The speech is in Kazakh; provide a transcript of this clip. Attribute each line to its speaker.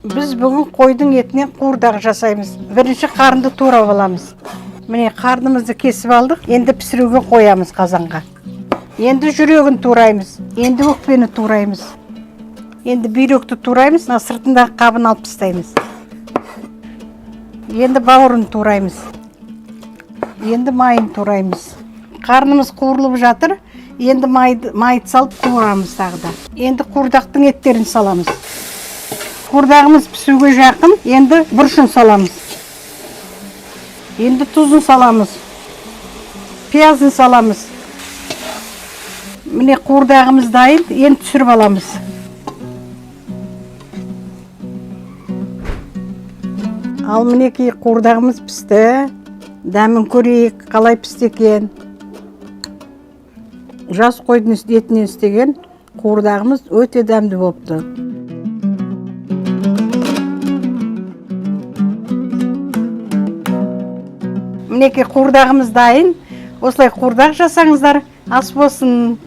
Speaker 1: Біз бүгін қойдың етінен қуырдақ жасаймыз. Бірінші қарынды турап аламыз. Міне қарнымызды кесіп алдық. Енді пісіруге қоямыз қазанға. Енді жүрегін тураймыз. Енді өкпені тураймыз. Енді бүйректі тураймыз. Сыртындағы қабын алып тастаймыз. Енді бауырын тураймыз. Енді майын тураймыз. Қарнымыз қуырылып жатыр. Енді майды салып турамыз тағы да. Енді қуырдақтың еттерін саламыз. Қуырдағымыз пісуге жақын. Енді бұршын саламыз. Енді тұзын саламыз. Пиязын саламыз. Міне қуырдағымыз дайын. Енді түсіріп аламыз. Ал мінекей қуырдағымыз пісті. Дәмін көрейік, қалай пісті екен. Жас қойдың етінен істеген қуырдағымыз өте дәмді болыпты. Мінекей қуырдағымыз дайын. Осылай қуырдақ жасаңыздар, ас болсын.